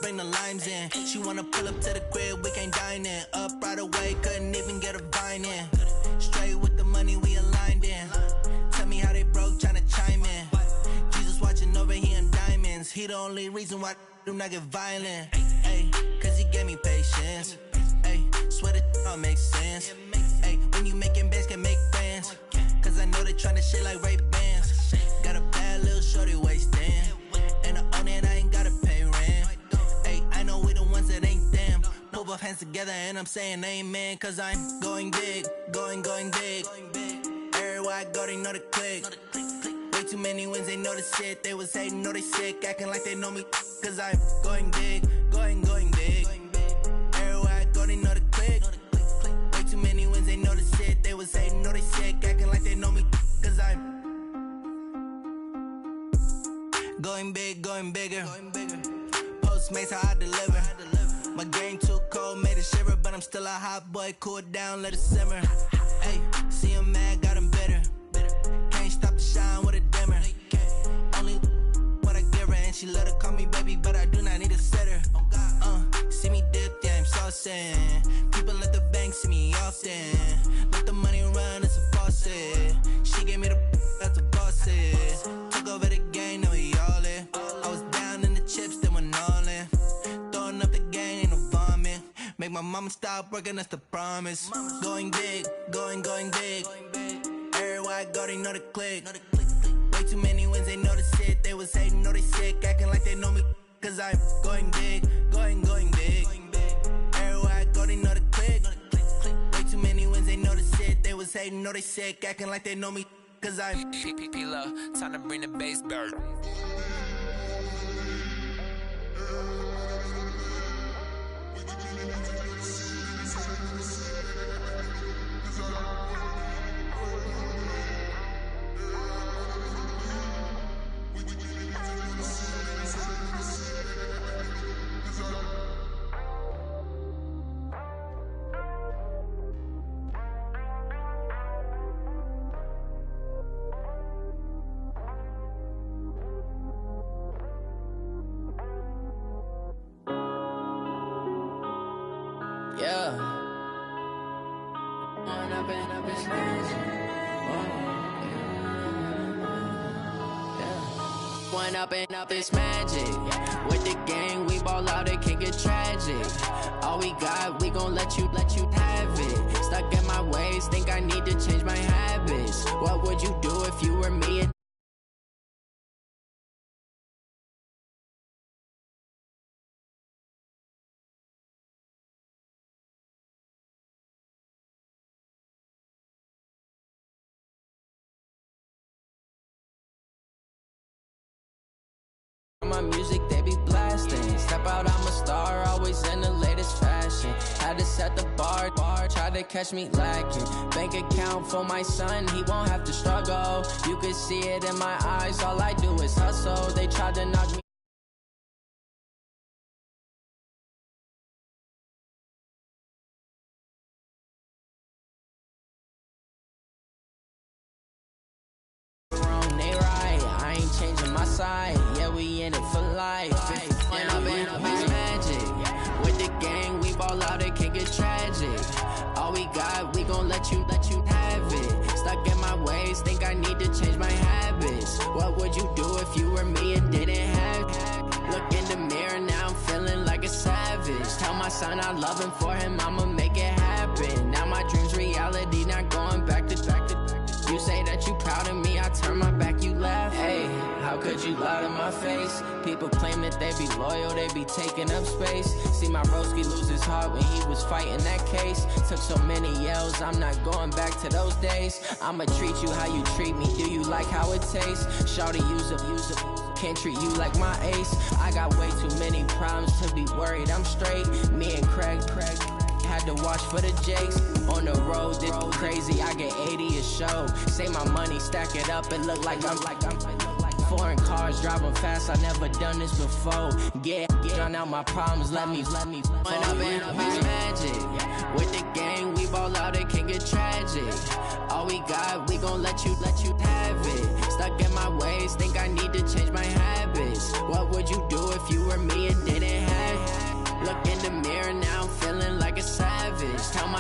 bring the limes in. She wanna pull up to the crib, we can't dine in. Up right away, couldn't even get a vine in. Straight with the money, we aligned in. Tell me how they broke, tryna chime in. Jesus watching over, he in diamonds. He the only reason why I do not get violent. Ay, cause he gave me patience. Ay, swear that all makes sense. Ay, when you making bands, can make friends. Cause I know they tryna shit like Ray-Bans. Got a bad little shorty wasting. And I own it, I ain't gotta pay rent. Ay, I know we the ones that ain't them. Pull both hands together and I'm saying amen. Cause I'm going big, going big. Everywhere I go, they know the click. Way too many wins, they know the shit. They was hating, know they sick, acting like they know me. Cause I'm going big, going big. Everywhere I go, they know the click. Way too many wins, they know the shit. They was hating, know they sick, acting like they know me. Cause I'm going big, going bigger. Postmates, how I deliver. My game too cold, made it shiver. But I'm still a hot boy, cool it down, let it simmer. Hey, see him mad, got him bitter. Can't stop the shine with a dimmer. Only what I give her, and she let her call me baby, but I do not need a sitter. See me dip, yeah, I'm saucing. People at the bank see me often. Let the money run, it's a faucet. She gave me the that's a boss is. Took over the game, now we all in. I was down in the chips, then went all in. Throwing up the game, ain't no vomit. Make my mama stop working, that's the promise. Going big, going big. Everywhere I go, they know the click. Way too many wins, they know the shit. They was hating, know they sick, acting like they know me. Cause I'm going big, going big. Everywhere I go, they know the click. Way too many wins, they know the shit. They was hating, know they sick, acting like they know me. Cause I'm P-P-P-Love, time to bring the bass back. Yeah. One up and up is magic. With the gang, we ball out, it can get tragic. All we got, we gon' let you have it. Stuck in my ways, think I need to change my habits. What would you do if you were me? My music, they be blasting. Step out, I'm a star, always in the latest fashion. Had to set the bar, try to catch me lacking. Bank account for my son, he won't have to struggle. You can see it in my eyes, all I do is hustle. They tried to knock me wrong, they right. I ain't changing my side, yeah, we in it for life. And I've been up is magic. With the gang, we ball out, it can get tragic. All we got, we gon' let you have it. Stuck in my ways, think I need to change my habits. What would you do if you were me and didn't have it? Look in the mirror, now I'm feeling like a savage. Tell my son I love him, for him I'ma make it happen. Now my dream's reality, not going back to. You say that you proud of me, I turn my back, you laugh. Hey, how could you lie to my face? People claim that they be loyal, they be taking up space. See my broski lose his heart when he was fighting that case. Took so many yells, I'm not going back to those days. I'ma treat you how you treat me, do you like how it tastes? Shawty, use up, can't treat you like my ace. I got way too many problems to be worried, I'm straight. Me and Craig had to watch for the Jakes. On the road, it's crazy, I get 80 a show. Say my money, stack it up, it look like I'm foreign cars, driving fast, I never done this before. Yeah, drown out my problems, let me When up and up is magic. With the gang, we ball out, it can get tragic. All we got, we gon' let you have it. Stuck in my ways, think I need to change my habits. What would you do if you were me and didn't have it?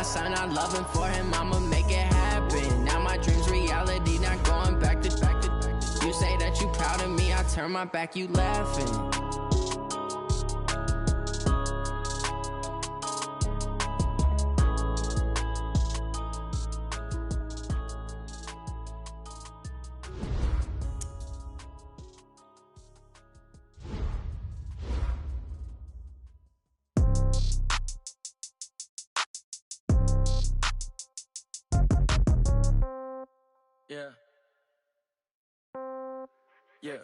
son, I love him for him, I'ma make it happen. Now my dream's reality, not going back to. You say that you proud of me, I turn my back, you laughing. Yeah. Yeah.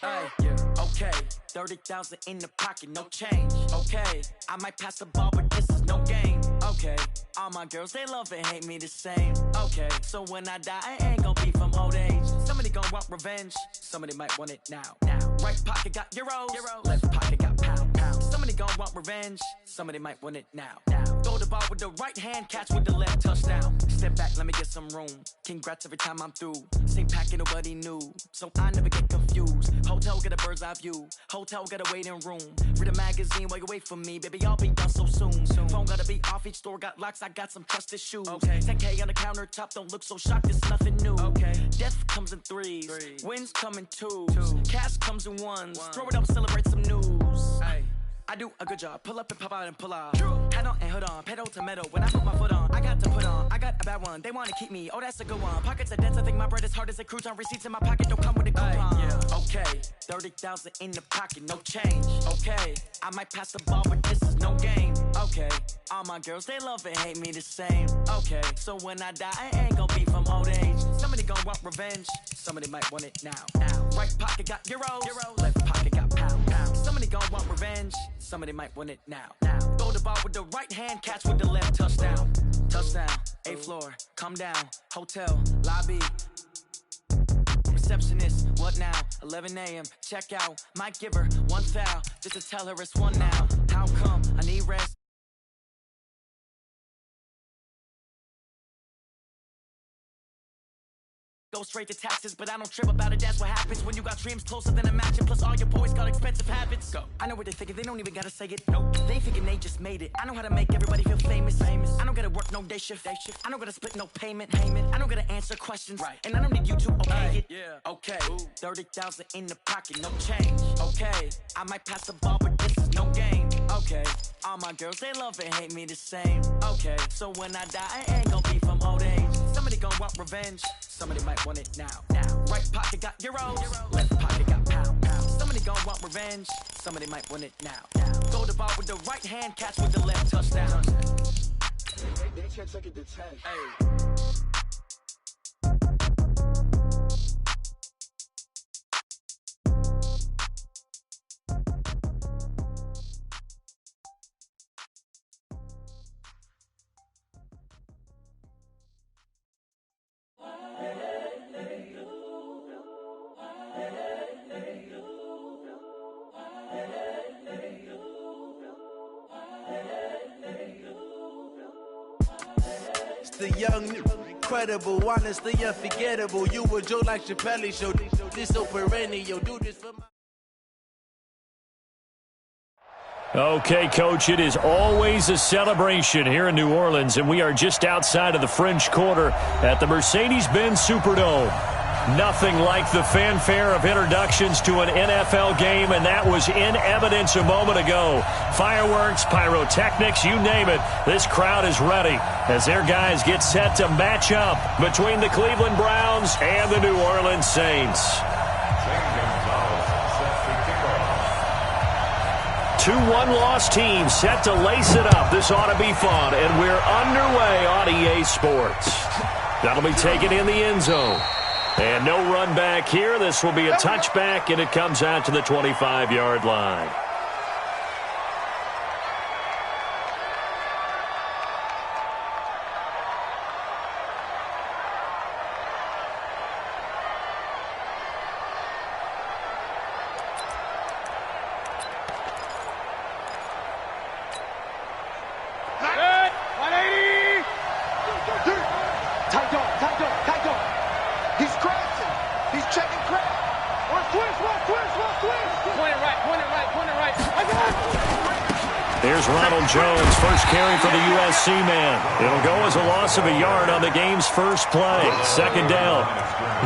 Hey, yeah. Okay. 30,000 in the pocket, no change. Okay. I might pass the ball, but this is no game. Okay. All my girls, they love and hate me the same. Okay. So when I die, I ain't gonna be from old age. Somebody gonna want revenge. Somebody might want it now. Right pocket got euros. Left pocket got pound. Somebody gonna want revenge. Somebody might want it now. Throw the ball with the right hand, catch with the left, touchdown. Step back, let me get some room. Congrats every time I'm through. Same packet, nobody knew, so I never get confused. Hotel get a bird's eye view. Hotel get a waiting room. Read a magazine while you wait for me, baby. I'll be done so soon. Phone gotta be off. Each store got locks. I got some trusted shoes. Okay. 10K on the countertop. Don't look so shocked. It's nothing new. Okay. Death comes in threes. Wins come in twos. Cash comes in ones. Throw it up, celebrate some news. Hey. I do a good job, pull up and pop out and pull off. Hat on and hood on, pedal to metal. When I put my foot on, I got to put on. I got a bad one, they wanna keep me. Oh, that's a good one. Pockets are dense, I think my bread is hard as a crouton. Receipts in my pocket don't come with a coupon. Yeah. Okay, 30,000 in the pocket, no change. Okay, I might pass the ball, but this is no game. Okay, all my girls, they love and hate me the same. Okay, so when I die, I ain't gonna be from old age. Somebody gonna want revenge. Somebody might want it now. Right pocket got euros. Left pocket got pound. Somebody gonna want revenge. Somebody might want it now. Throw the ball with the right hand, catch with the left, touchdown. Touchdown, 8th floor, come down. Hotel, lobby. Receptionist, what now? 11 a.m., check out. Might give her one foul, just to tell her it's one now. How come? I need rest. Go straight to taxes, but I don't trip about it. That's what happens when you got dreams closer than a match. And plus all your boys got expensive habits. Go. I know what they're thinking, they don't even gotta say it. Nope. They thinking they just made it. I know how to make everybody feel famous. I don't gotta work no day shift. I don't gotta split no payment. I don't gotta answer questions. Right. And I don't need you to okay it. Yeah. Okay. 30,000 in the pocket, no change. Okay. I might pass the ball, but this is no game. Okay. All my girls, they love and hate me the same. Okay. So when I die, I ain't gonna be from old age. Somebody gonna want revenge. Somebody might want it now. Right pocket got euros. Left pocket got pound. Somebody gon' want revenge. Somebody might want it now. Throw the ball with the right hand, catch with the left, touchdown. They can't take it to 10. Hey. The young, incredible, honestly unforgettable. You were Joe like Chappelle show. This so perennial. Do this for my. Okay, Coach, it is always a celebration here in New Orleans, and we are just outside of the French Quarter at the Mercedes-Benz Superdome. Nothing like the fanfare of introductions to an NFL game, and that was in evidence a moment ago. Fireworks, pyrotechnics, you name it. This crowd is ready as their guys get set to match up between the Cleveland Browns and the New Orleans Saints. 2 one-loss teams set to lace it up. This ought to be fun, and we're underway on EA Sports. That'll be taken in the end zone. And no run back here. This will be a touchback, and it comes out to the 25-yard line. Point it right. Here's Ronald Jones, first carry for the USC man. It'll go as a loss of a yard on the game's first play. Second down.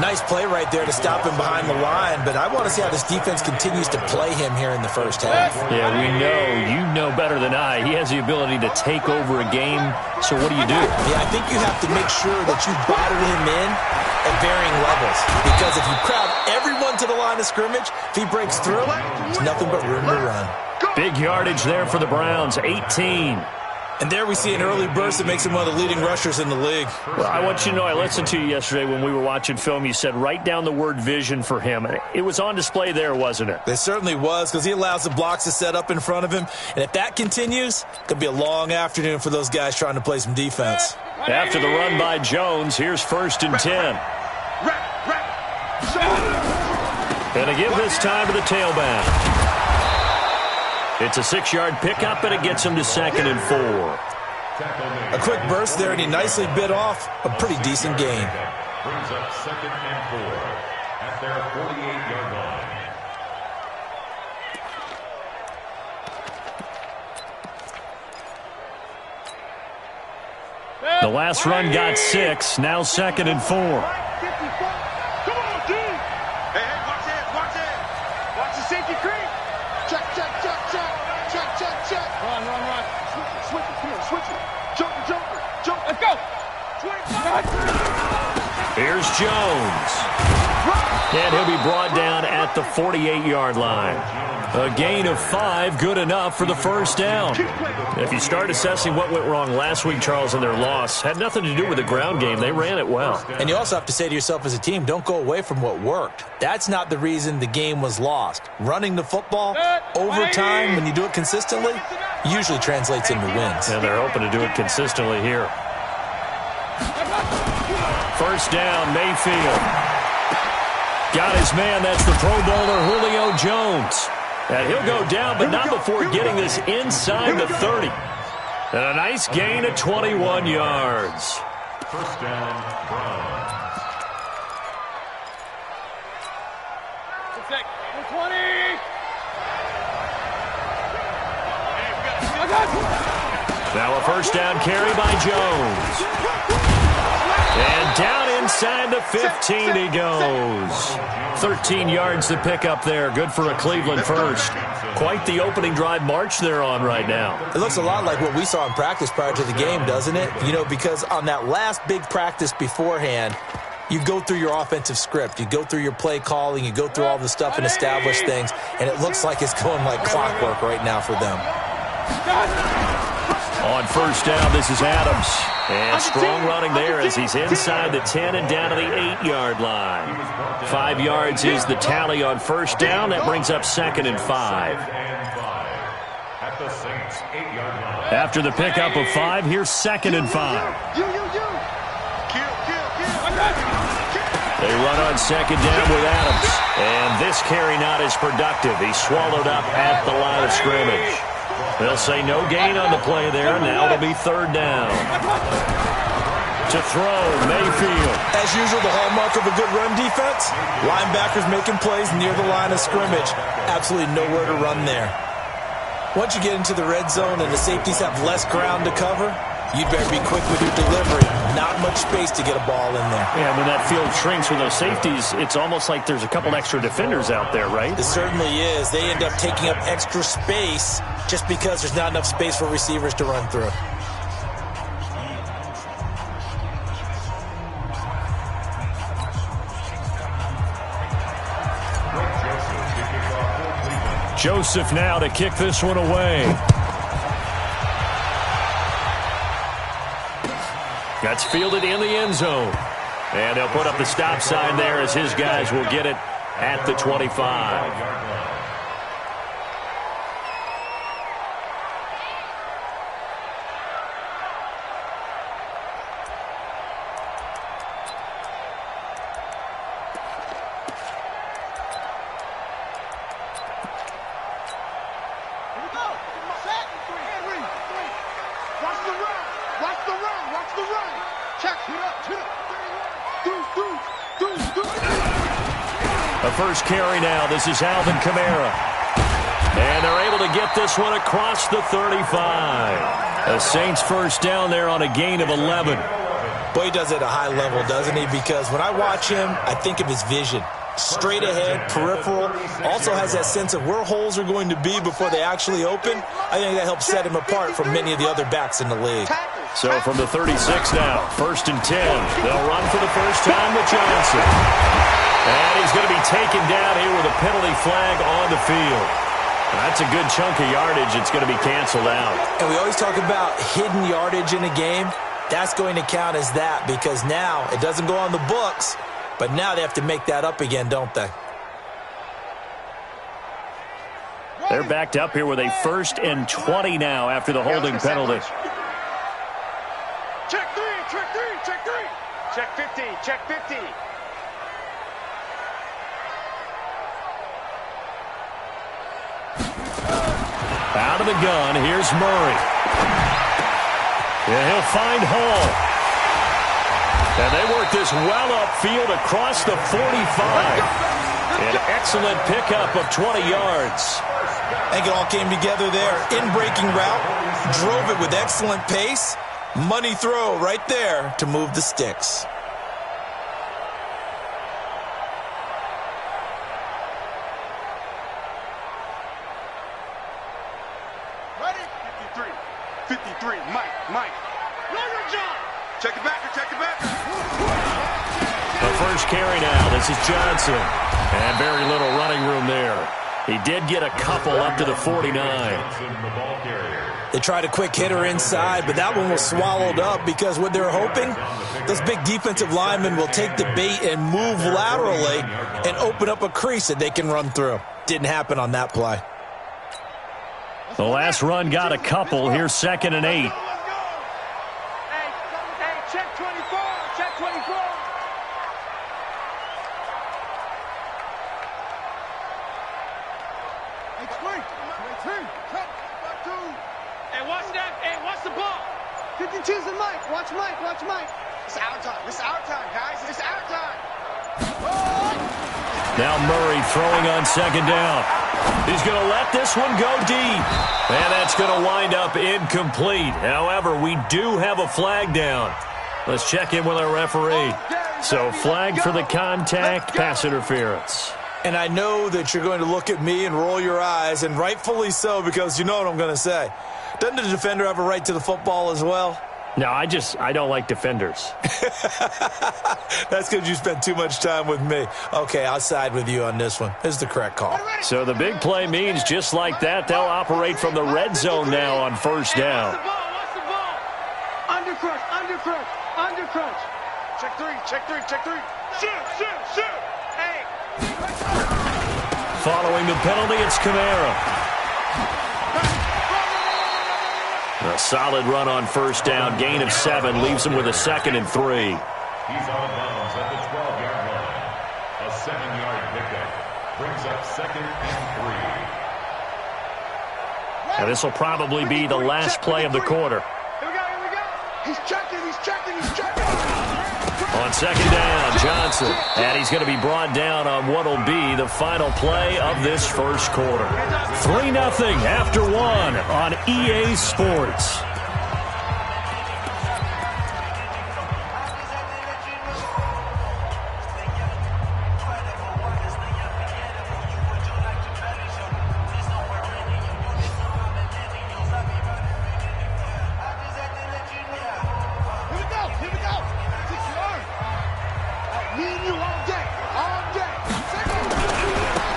Nice play right there to stop him behind the line, but I want to see how this defense continues to play him here in the first half. Yeah, we know. You know better than I. He has the ability to take over a game, so what do you do? Yeah, I think you have to make sure that you bottle him in at varying levels, because if you crowd everyone to the line of scrimmage, if he breaks through, there's nothing but room to run. Big yardage there for the Browns, 18. And there we see an early burst that makes him one of the leading rushers in the league. Well, I want you to know, I listened to you yesterday when we were watching film. You said write down the word vision for him. It was on display there, wasn't it? It certainly was, because he allows the blocks to set up in front of him. And if that continues, it could be a long afternoon for those guys trying to play some defense. After the run by Jones, here's 1st and 10. And to give this time to the tailback. It's a 6-yard pickup, and it gets him to 2nd and 4. A quick burst there, and he nicely bit off a pretty decent gain. Brings up 2nd and 4 at their 48-yard line. The last run got 6, now 2nd and 4. Come on, dude. Hey, watch it. Watch the safety creep. Check. Run. Switch it. Come on, switch it. Jump. Let's go. Here's Jones. And he'll be brought down at the 48-yard line. A gain of 5, good enough for the first down. If you start assessing what went wrong last week, Charles, in their loss, had nothing to do with the ground game. They ran it well. And you also have to say to yourself as a team, don't go away from what worked. That's not the reason the game was lost. Running the football over time, when you do it consistently, usually translates into wins. And they're hoping to do it consistently here. First down, Mayfield. Got his man, that's the Pro Bowler Julio Jones. And he'll go down, but not before getting this inside the 30. And a nice gain of 21 yards. First down, Browns. 20. Now a first down carry by Jones. And down inside the 15 he goes. 13 yards to pick up there. Good for a Cleveland first. Quite the opening drive march they're on right now. It looks a lot like what we saw in practice prior to the game, doesn't it? You know, because on that last big practice beforehand, you go through your offensive script. You go through your play calling. You go through all the stuff and establish things. And it looks like it's going like clockwork right now for them. On first down, this is Adams. And strong running there as he's inside the 10 and down to the 8-yard line. 5 yards is the tally on first down. That brings up 2nd and 5. At the Saints' 8-yard line. After the pickup of 5, here's 2nd and 5. They run on second down with Adams. And this carry not as productive. He's swallowed up at the line of scrimmage. They'll say no gain on the play there. Now it'll be 3rd down. To throw, Mayfield. As usual, the hallmark of a good run defense, linebackers making plays near the line of scrimmage. Absolutely nowhere to run there. Once you get into the red zone and the safeties have less ground to cover, you'd better be quick with your delivery. Not much space to get a ball in there. Yeah, when that field shrinks with those safeties, it's almost like there's a couple extra defenders out there, right? It certainly is. They end up taking up extra space just because there's not enough space for receivers to run through. Joseph now to kick this one away. That's fielded in the end zone. And they'll put up the stop sign there as his guys will get it at the 25. A first carry now. This is Alvin Kamara. And they're able to get this one across the 35. The Saints first down there on a gain of 11. Boy, he does it at a high level, doesn't he? Because when I watch him, I think of his vision. Straight ahead, peripheral, also has that sense of where holes are going to be before they actually open. I think that helps set him apart from many of the other backs in the league. So from the 36 now, 1st and 10. They'll run for the first time with Johnson. And he's going to be taken down here with a penalty flag on the field. That's a good chunk of yardage. It's going to be canceled out. And we always talk about hidden yardage in a game. That's going to count as that because now it doesn't go on the books, but now they have to make that up again, don't they? They're backed up here with a 1st and 20 now after the holding penalty. Check 3, check 3, check 3. Check 50, check 50. Out of the gun, here's Murray. And he'll find Hall. And they work this well upfield across the 45. An excellent pickup of 20 yards. I think it all came together there. In-breaking route, drove it with excellent pace. Money throw right there to move the sticks. Ready? 53, Mike. Runner John. Check it back, check it back. The first carry now. This is Johnson. And very little running room there. He did get a couple up to the 49. They tried a quick hitter inside, but that one was swallowed up because what they're hoping, those big defensive linemen will take the bait and move laterally and open up a crease that they can run through. Didn't happen on that play. The last run got a couple. Here's 2nd and 8. Hey, check 24, check 24. Hey, watch that. Hey, watch the ball. 52's and Mike. Watch Mike. It's our time. It's our time, guys. It's our time. Now Murray throwing on 2nd down. He's going to let this one go deep. And that's going to wind up incomplete. However, we do have a flag down. Let's check in with our referee. So flag for the contact, pass interference. And I know that you're going to look at me and roll your eyes, and rightfully so, because you know what I'm going to say. Doesn't the defender have a right to the football as well? No, I don't like defenders. That's because you spent too much time with me. Okay, I'll side with you on this one. This is the correct call. So the big play means just like that, they'll operate from the red zone now on 1st down. Watch the ball. Under crunch. Check 3. Shoot. Hey. Following the penalty, it's Kamara. A solid run on 1st down. Gain of 7 leaves him with a 2nd and 3. He's out of bounds at the 12-yard line. A 7-yard pickup brings up 2nd and 3. Now this will probably be the last play of the quarter. Here we go. He's checking. On 2nd down, Johnson. And he's going to be brought down on what will be the final play of this first quarter. 3-0 after 1 on EA Sports.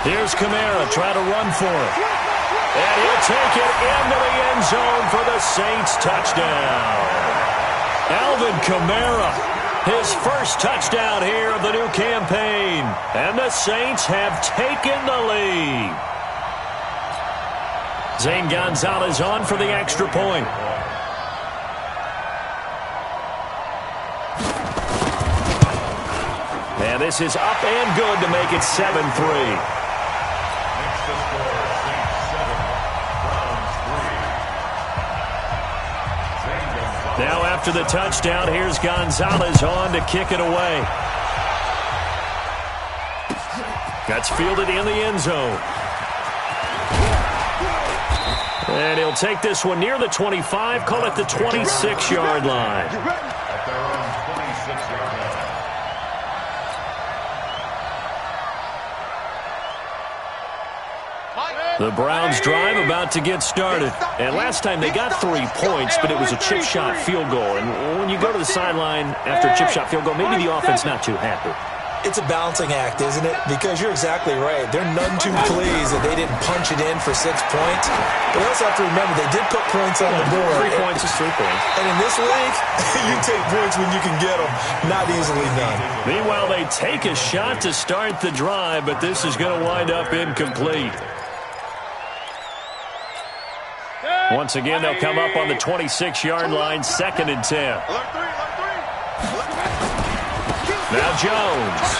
Here's Kamara trying to run for it. And he'll take it into the end zone for the Saints touchdown. Alvin Kamara, his first touchdown here of the new campaign. And the Saints have taken the lead. Zane Gonzalez on for the extra point. And this is up and good to make it 7-3. Now after the touchdown, here's Gonzalez on to kick it away. That's fielded in the end zone. And he'll take this one near the 25, call it the 26-yard line. At their own 26-yard line. The Browns drive about to get started. And last time they got 3 points, but it was a chip shot field goal. And when you go to the sideline after a chip shot field goal, maybe the offense not too happy. It's a balancing act, isn't it? Because you're exactly right. They're none too pleased that they didn't punch it in for 6 points. But you also have to remember they did put points on the board. 3 points is 3 points. And in this league, you take points when you can get them. Not easily done. Meanwhile, they take a shot to start the drive, but this is going to wind up incomplete. Once again, they'll come up on the 26-yard line, 2nd and 10. Now Jones.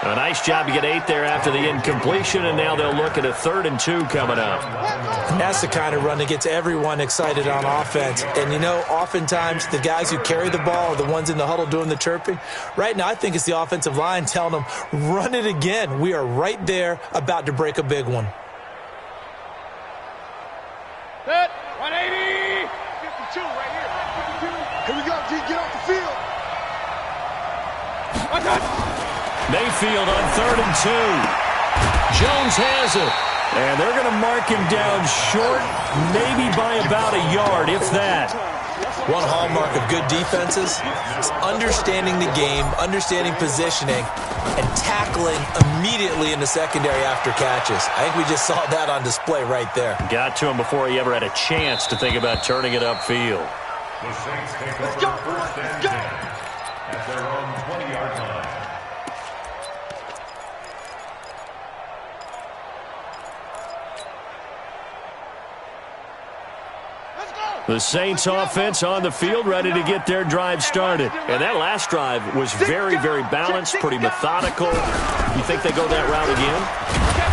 A nice job to get 8 there after the incompletion, and now they'll look at a 3rd and 2 coming up. And that's the kind of run that gets everyone excited on offense. And, you know, oftentimes the guys who carry the ball are the ones in the huddle doing the chirping. Right now, I think it's the offensive line telling them, run it again. We are right there about to break a big one. Set, 180. 52 right here. 52. Here we go, G. Get off the field. Mayfield on 3rd and 2. Jones has it. And they're going to mark him down short, maybe by about a yard, if that. One hallmark of good defenses is understanding the game, understanding positioning, and tackling immediately in the secondary after catches. I think we just saw that on display right there. Got to him before he ever had a chance to think about turning it upfield. The Saints take over 1st and 10 at their own 20-yard line. The Saints offense on the field, ready to get their drive started. And that last drive was very, very balanced, pretty methodical. You think they go that route again?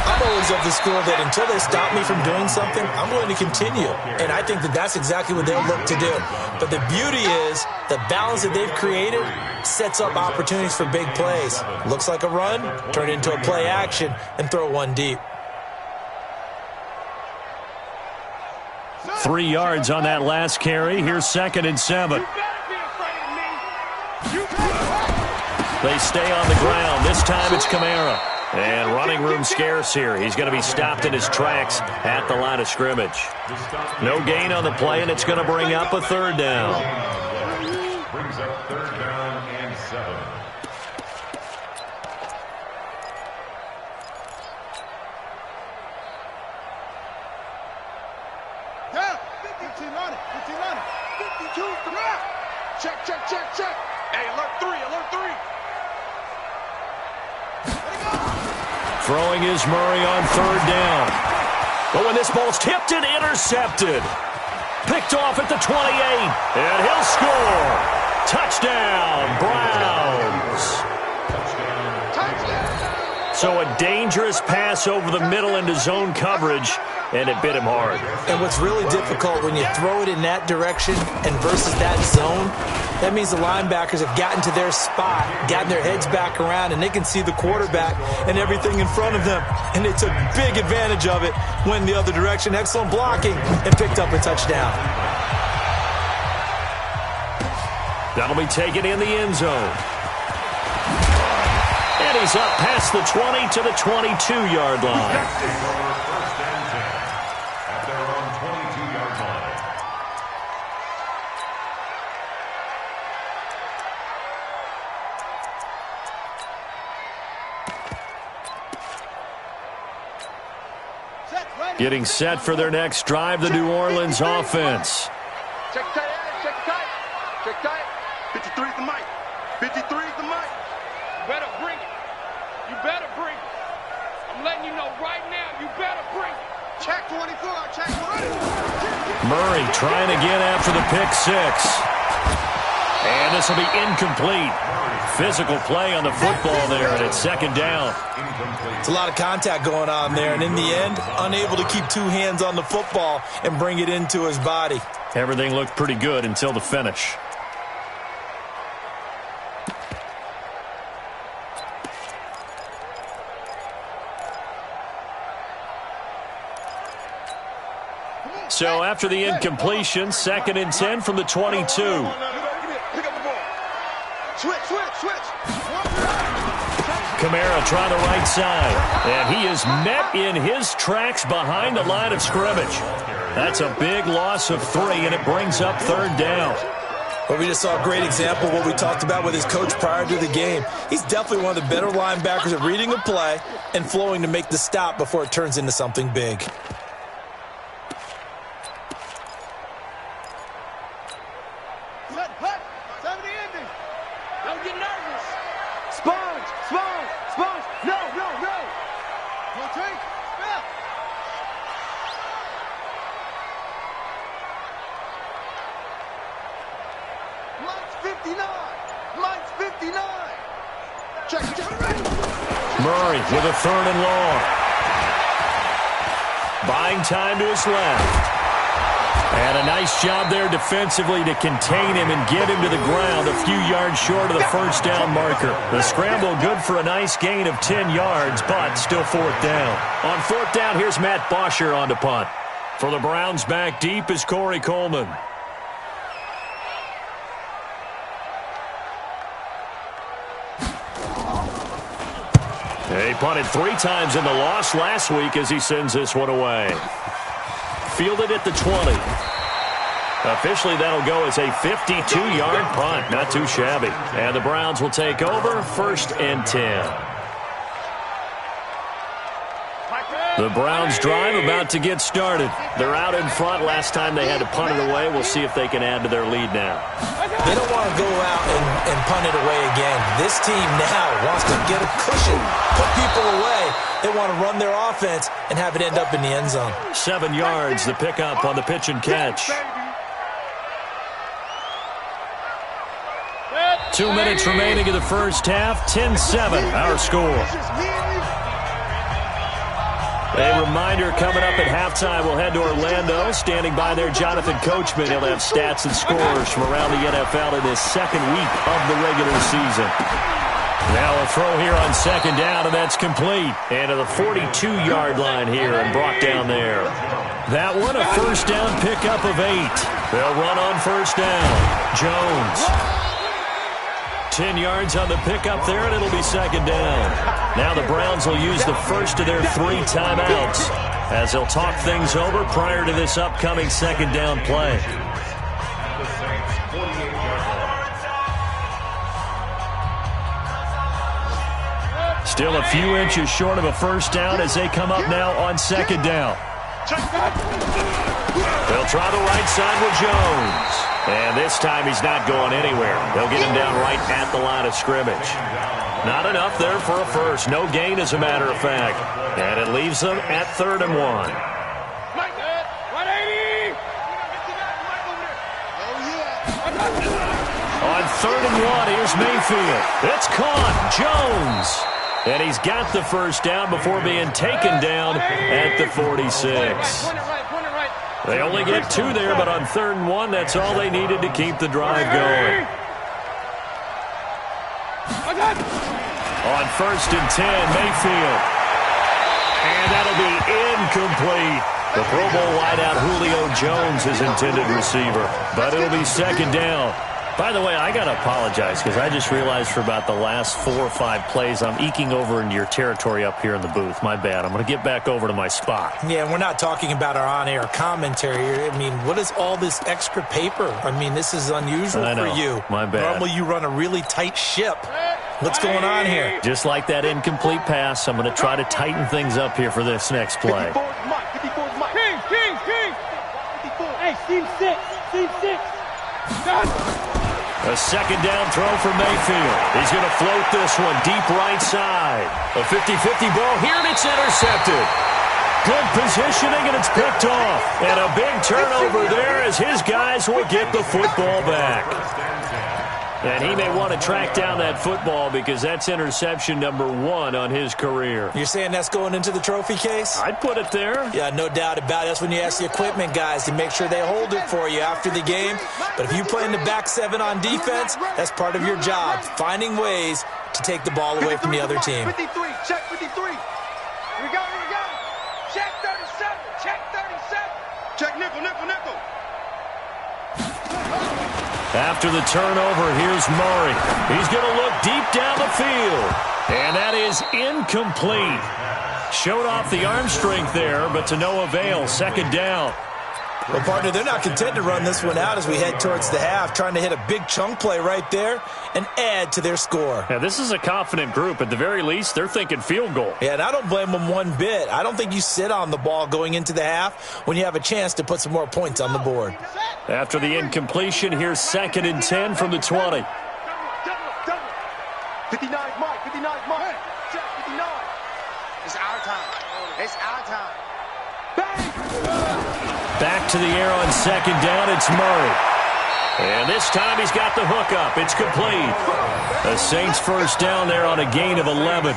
I'm always of the school that until they stop me from doing something, I'm going to continue. And I think that that's exactly what they'll look to do. But the beauty is the balance that they've created sets up opportunities for big plays. Looks like a run, turn it into a play action, and throw one deep. 3 yards on that last carry. Here's 2nd and 7. They stay on the ground. This time it's Kamara. And running room scarce here. He's going to be stopped in his tracks at the line of scrimmage. No gain on the play, and it's going to bring up a 3rd down. Brings up 3rd down and 7. Check. Hey, alert 3. Throwing is Murray on 3rd down. But when this ball's tipped and intercepted. Picked off at the 28. And he'll score. Touchdown, Browns. So a dangerous pass over the middle into zone coverage, and it bit him hard. And what's really difficult when you throw it in that direction and versus that zone, that means the linebackers have gotten to their spot, gotten their heads back around, and they can see the quarterback and everything in front of them. And they took big advantage of it, went the other direction, excellent blocking, and picked up a touchdown. That'll be taken in the end zone. And he's up past the 20 to the 22-yard line. First and 10 at their own 22-yard line. Getting set for their next drive, the New Orleans offense. Check tight. 53's the mic. 53's the mic. You better bring it. I'm letting you know right now, you better bring it. Check 24, check 20. Murray trying again after the pick 6. And this will be incomplete. Physical play on the football there, and it's 2nd down. It's a lot of contact going on there, and in the end, unable to keep 2 hands on the football and bring it into his body. Everything looked pretty good until the finish. So after the incompletion, 2nd and 10 from the 22. Pick up the ball. Switch. Kamara trying the right side, and he is met in his tracks behind the line of scrimmage. That's a big loss of 3, and it brings up 3rd down. Well, we just saw a great example of what we talked about with his coach prior to the game. He's definitely one of the better linebackers at reading a play and flowing to make the stop before it turns into something big. Time of the ending. Don't get nervous. Sponge. No. No drink. Yeah. Mike's 59. Check. Murray with a 3rd and long. Buying time to his left. And a nice job there defensively to contain him and get him to the ground a few yards short of the 1st down marker. The scramble good for a nice gain of 10 yards, but still 4th down. On 4th down, here's Matt Bosher on to punt. For the Browns, back deep is Corey Coleman. He punted 3 times in the loss last week as he sends this one away. Fielded at the 20. Officially, that'll go as a 52-yard punt. Not too shabby. And the Browns will take over 1st and 10. The Browns drive about to get started. They're out in front. Last time they had to punt it away. We'll see if they can add to their lead now. They don't want to go out and punt it away again. This team now wants to get a cushion, put people away. They want to run their offense and have it end up in the end zone. 7 yards, the pickup on the pitch and catch. 2 minutes remaining in the first half. 10-7, our score. A reminder coming up at halftime, we'll head to Orlando. Standing by there, Jonathan Coachman. He'll have stats and scores from around the NFL in this 2nd week of the regular season. Now a throw here on 2nd down, and that's complete. And to the 42-yard line here and brought down there. That one, a 1st down pickup of 8. They'll run on 1st down. Jones. 10 yards on the pickup there, and it'll be 2nd down. Now the Browns will use the first of their 3 timeouts as they'll talk things over prior to this upcoming 2nd down play. Still a few inches short of a 1st down as they come up now on 2nd down. They'll try the right side with Jones. And this time he's not going anywhere. They'll get him down right at the line of scrimmage. Not enough there for a first. No gain, as a matter of fact. And it leaves them at 3rd and 1. On 3rd and 1, here's Mayfield. It's caught. Jones. And he's got the 1st down before being taken down at the 46. They only get 2 there, but on 3rd and 1, that's all they needed to keep the drive going. On 1st and 10, Mayfield. And that'll be incomplete. The Pro Bowl wideout Julio Jones is intended receiver, but it'll be 2nd down. By the way, I got to apologize because I just realized for about the last 4 or 5 plays I'm eking over into your territory up here in the booth. My bad. I'm going to get back over to my spot. Yeah, we're not talking about our on-air commentary. I mean, what is all this extra paper? I mean, this is unusual for you. My bad. Normally you run a really tight ship. What's going on here? Just like that incomplete pass, I'm going to try to tighten things up here for this next play. 54's Mike. King. Hey, Team 6. A 2nd down throw for Mayfield. He's going to float this one deep right side. A 50-50 ball here, and it's intercepted. Good positioning, and it's picked off. And a big turnover there as his guys will get the football back. And he may want to track down that football because that's interception number 1 on his career. You're saying that's going into the trophy case? I'd put it there. Yeah, no doubt about it. That's when you ask the equipment guys to make sure they hold it for you after the game. But if you play in the back 7 on defense, that's part of your job, finding ways to take the ball away from the other team. 53, check 53. Here we go. Check 37. Check 37. Check nickel. After the turnover, here's Murray. He's going to look deep down the field. And that is incomplete. Showed off the arm strength there, but to no avail. Second down. Well, partner, they're not content to run this one out as we head towards the half, trying to hit a big chunk play right there and add to their score. Yeah, this is a confident group. At the very least, they're thinking field goal. Yeah, and I don't blame them one bit. I don't think you sit on the ball going into the half when you have a chance to put some more points on the board. After the incompletion, here's 2nd and 10 from the 20. 59, Mike. 59, Mike. Check 59. It's our time. It's our time. Bang! Back to the air on 2nd down, it's Murray. And this time he's got the hook up. It's complete. The Saints first down there on a gain of 11.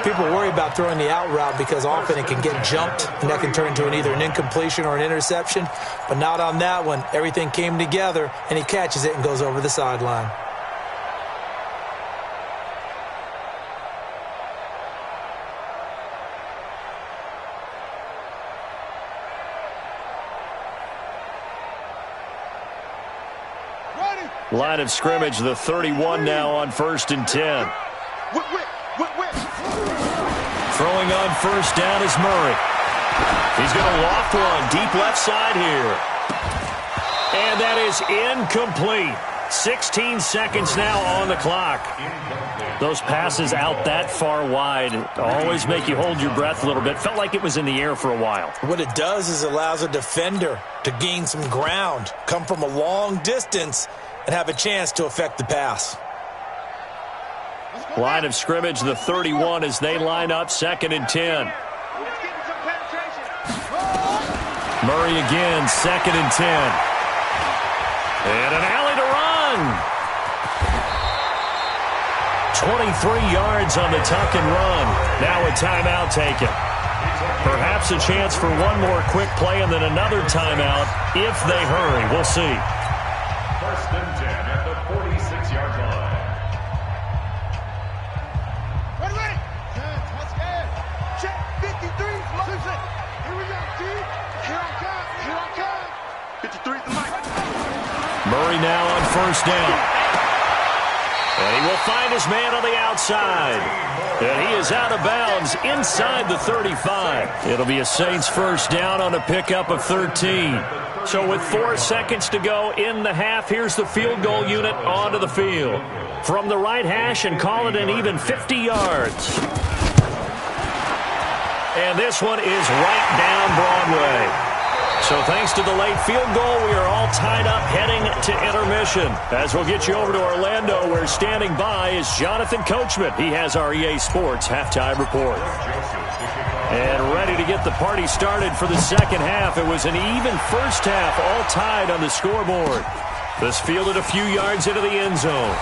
People worry about throwing the out route because often it can get jumped, and that can turn into either an incompletion or an interception. But not on that one. Everything came together, and he catches it and goes over the sideline. Line of scrimmage, the 31 now on 1st and 10. Throwing on first down is Murray. He's going to loft one deep left side here. And that is incomplete. 16 seconds now on the clock. Those passes out that far wide always make you hold your breath a little bit. Felt like it was in the air for a while. What it does is allows a defender to gain some ground, come from a long distance, and have a chance to affect the pass. Line of scrimmage, the 31 as they line up 2nd and 10. Murray again, 2nd and 10. And an alley to run. 23 yards on the tuck and run. Now a timeout taken. Perhaps a chance for one more quick play and then another timeout if they hurry. We'll see. 1st and 10 at the 46-yard line. Ready. Check 53. Here we go, G. Here I come. 53 is the mic. Murray now on first down. And he will find his man on the outside. And he is out of bounds inside the 35. It'll be a Saints first down on a pickup of 13. So with 4 seconds to go in the half, here's the field goal unit onto the field. From the right hash and call it an even 50 yards. And this one is right down Broadway. So thanks to the late field goal, we are all tied up heading to intermission. As we'll get you over to Orlando, where standing by is Jonathan Coachman. He has our EA Sports halftime report. And ready to get the party started for the second half. It was an even first half, all tied on the scoreboard. This fielded a few yards into the end zone.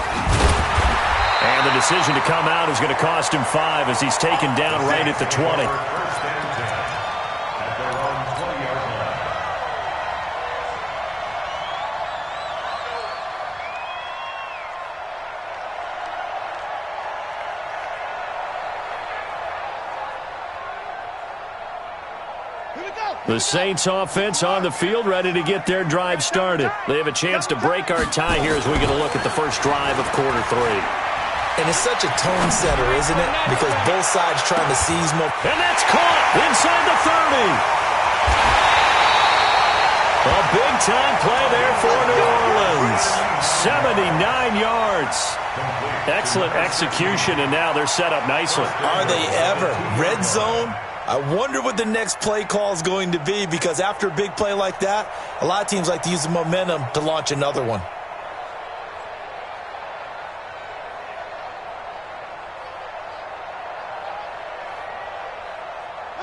And the decision to come out is going to cost him 5 as he's taken down right at the 20. The Saints offense on the field, ready to get their drive started. They have a chance to break our tie here as we get a look at the first drive of quarter 3. And it's such a tone setter, isn't it? Because both sides trying to seize more. And that's caught inside the 30. A big-time play there for New Orleans. 79 yards. Excellent execution, and now they're set up nicely. Are they ever? Red zone? I wonder what the next play call is going to be, because after a big play like that, a lot of teams like to use the momentum to launch another one.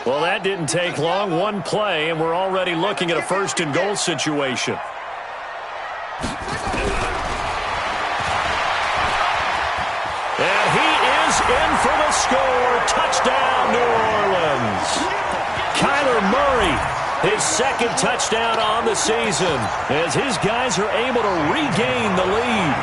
Well, that didn't take long. One play, and we're already looking at a first and goal situation. And he is in for the score. Touchdown, New Orleans. Kyler Murray, his second touchdown on the season, as his guys are able to regain the lead.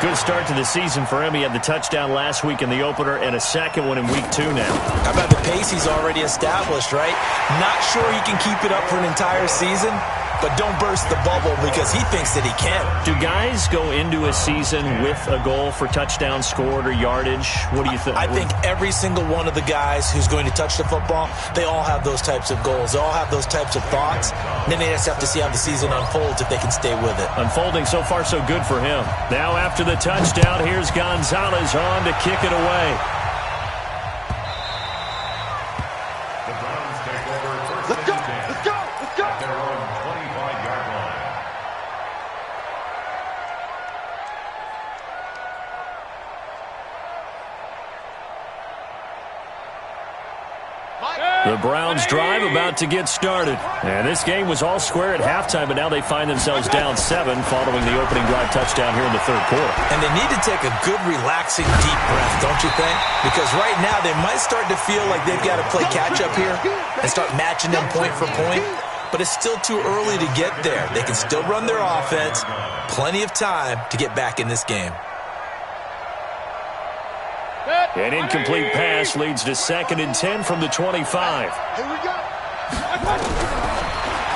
Good start to the season for him. He had the touchdown last week in the opener and a second one in week 2 now. How about the pace he's already established, right? Not sure he can keep it up for an entire season, but don't burst the bubble because he thinks that he can. Do guys go into a season with a goal for touchdown scored or yardage? What do you think? I think every single one of the guys who's going to touch the football, they all have those types of goals. They all have those types of thoughts. And then they just have to see how the season unfolds if they can stay with it. Unfolding so far so good for him. Now after the touchdown, here's Gonzalez on to kick it away. Let's go! Let's go! Let's go! Their own 25-yard line. The Browns drive about to get started. And this game was all square at halftime, but now they find themselves down 7 following the opening drive touchdown here in the third quarter. And they need to take a good, relaxing, deep breath, don't you think? Because right now they might start to feel like they've got to play catch-up here and start matching them point for point. But it's still too early to get there. They can still run their offense. Plenty of time to get back in this game. An incomplete pass leads to 2nd and 10 from the 25. Here we go.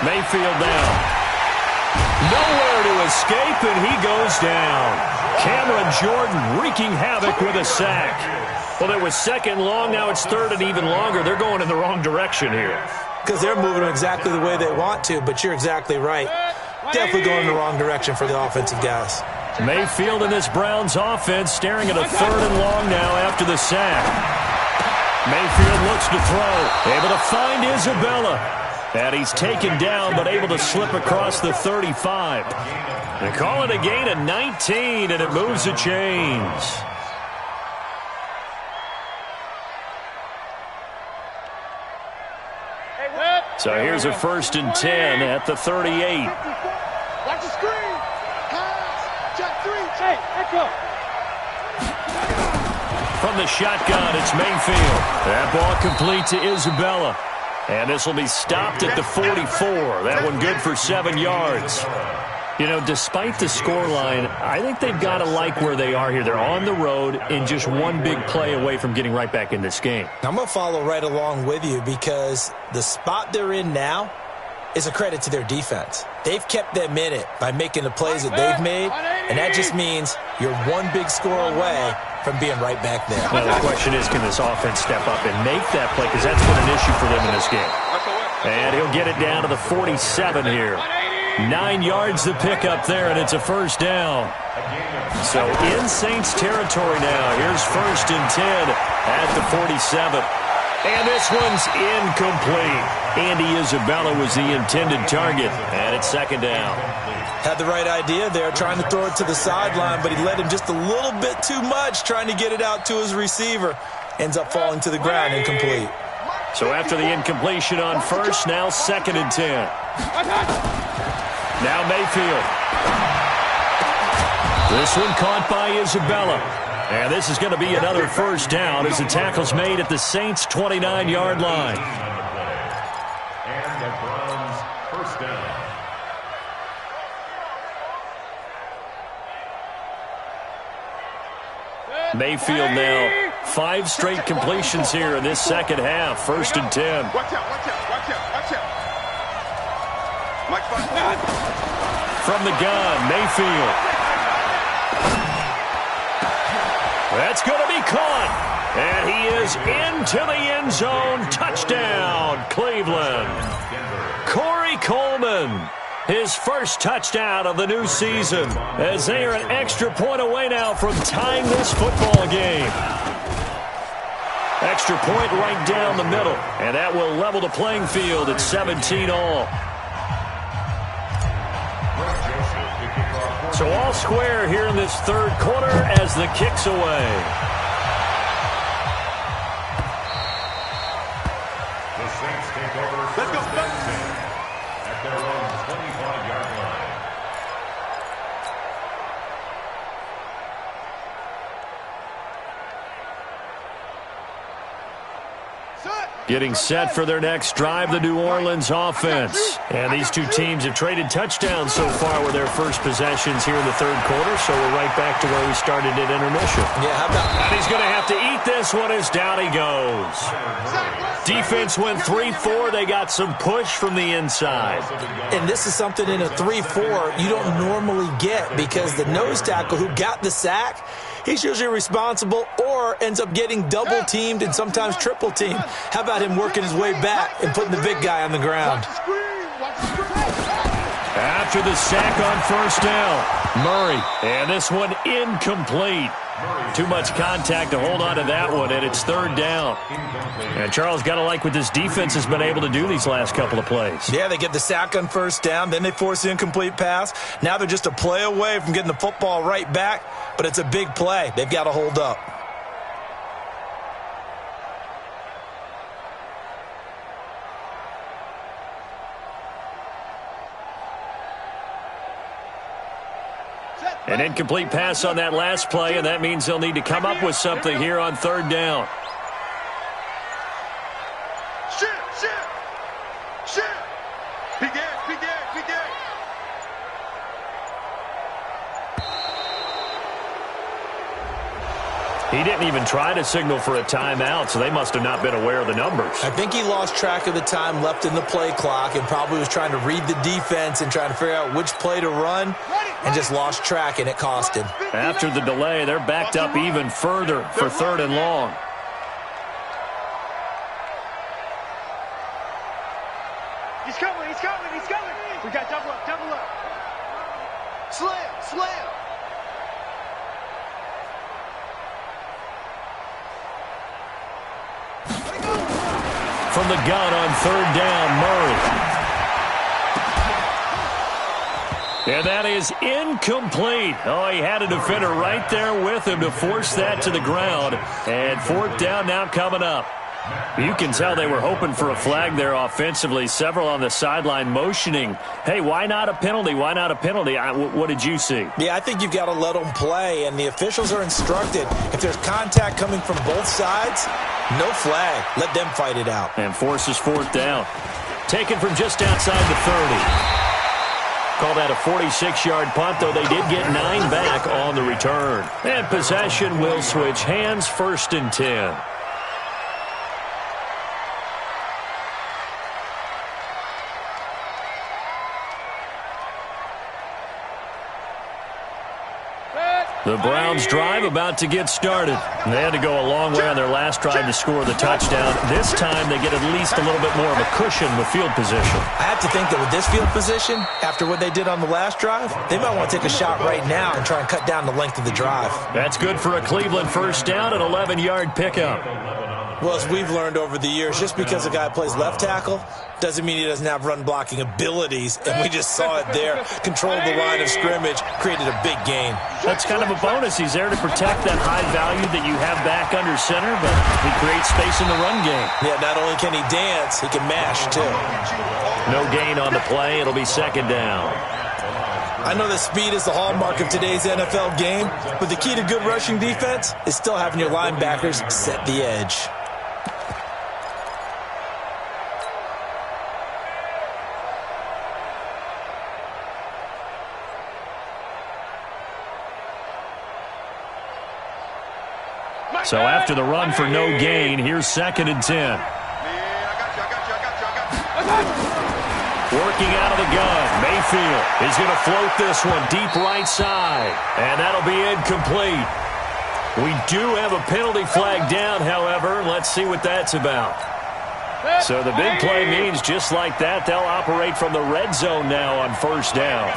Mayfield down. Nowhere to escape, and he goes down. Cameron Jordan wreaking havoc with a sack. Well, it was 2nd long. Now it's 3rd and even longer. They're going in the wrong direction here. Because they're moving exactly the way they want to, but you're exactly right. Definitely going in the wrong direction for the offensive guys. Mayfield and this Browns offense staring at a 3rd and long now after the sack. Mayfield looks to throw. Able to find Isabella. And he's taken down, but able to slip across the 35. They call it a gain of 19, and it moves the chains. So here's a 1st and 10 at the 38. Watch the screen. Check 3. Hey, echo. From the shotgun, it's Mayfield. That ball complete to Isabella. And this will be stopped at the 44. That one good for 7 yards. You know, despite the scoreline, I think they've got to like where they are here. They're on the road and just one big play away from getting right back in this game. I'm going to follow right along with you because the spot they're in now is a credit to their defense. They've kept them in it by making the plays that they've made, and that just means you're one big score away from being right back there. Well, the question is, can this offense step up and make that play? Because that's been an issue for them in this game. And he'll get it down to the 47 here. 9 yards to pick up there, and it's a 1st down. So in Saints territory now. Here's 1st and 10 at the 47. And this one's incomplete. Andy Isabella was the intended target, and it's 2nd down. Had the right idea there, trying to throw it to the sideline, but he led him just a little bit too much, trying to get it out to his receiver. Ends up falling to the ground incomplete. So after the incompletion on 1st, now 2nd and 10. Now Mayfield. This one caught by Isabella. And this is going to be another 1st down as the tackle's made at the Saints' 29-yard line. And the Browns' 1st down. Mayfield now 5 straight completions here in this 2nd half. 1st and 10. Watch out, watch out, watch out, watch out. Mike, From the gun, Mayfield. That's going to be caught. And he is into the end zone. Touchdown, Cleveland. Corey Coleman. His 1st touchdown of the new season, as they are an extra point away now from tying this football game. Extra point right down the middle, and that will level the playing field at 17 all. So all square here in this 3rd quarter as the kick's away. The Saints take over. Let's go. At their own 25-yard line. Getting set for their next drive, the New Orleans offense. And these two teams have traded touchdowns so far with their first possessions here in the third quarter, so we're right back to where we started at intermission. Yeah, how about... And he's going to have to eat this one as down he goes. Defense went 3-4. They got some push from the inside. And this is something in a 3-4 you don't normally get because the nose tackle who got the sack, he's usually responsible or ends up getting double-teamed and sometimes triple-teamed. How about him working his way back and putting the big guy on the ground? After the sack on first down, Murray. And this one incomplete. Too much contact to hold on to that one, and it's third down. And Charles, got to like what this defense has been able to do these last couple of plays. Yeah, they get the sack on first down, then they force the incomplete pass. Now they're just a play away from getting the football right back, but it's a big play. They've got to hold up. An incomplete pass on that last play, and that means they'll need to come up with something here on third down. He didn't even try to signal for a timeout, so they must have not been aware of the numbers. I think he lost track of the time left in the play clock and probably was trying to read the defense and trying to figure out which play to run and just lost track, and it cost him. After the delay, they're backed up even further for third and long. He's coming, he's coming, he's coming. We got double up, double up. Slam, slam. From the gun on third down, Murray. And that is incomplete. Oh, he had a defender right there with him to force that to the ground. And fourth down now coming up. You can tell they were hoping for a flag there offensively. Several on the sideline motioning, hey, why not a penalty? Why not a penalty? What did you see? Yeah, I think you've got to let them play, and the officials are instructed. If there's contact coming from both sides, no flag. Let them fight it out. And forces fourth down. Taken from just outside the 30. Call that a 46-yard punt, though they did get 9 back on the return. And possession will switch hands, first and 10. The Browns drive about to get started. They had to go a long way on their last drive to score the touchdown. This time they get at least a little bit more of a cushion with field position. I have to think that with this field position, after what they did on the last drive, they might want to take a shot right now and try and cut down the length of the drive. That's good for a Cleveland first down, an 11-yard pickup. Well, as we've learned over the years, just because a guy plays left tackle doesn't mean he doesn't have run-blocking abilities, and we just saw it there. Controlled the line of scrimmage, created a big gain. That's kind of a bonus. He's there to protect that high value that you have back under center, but he creates space in the run game. Yeah, not only can he dance, he can mash, too. No gain on the play. It'll be second down. I know that speed is the hallmark of today's NFL game, but the key to good rushing defense is still having your linebackers set the edge. So after the run for no gain, here's second and 10. Working out of the gun, Mayfield is going to float this one deep right side, and that'll be incomplete. We do have a penalty flag down, however. Let's see what that's about. So the big play means just like that, they'll operate from the red zone now on first down.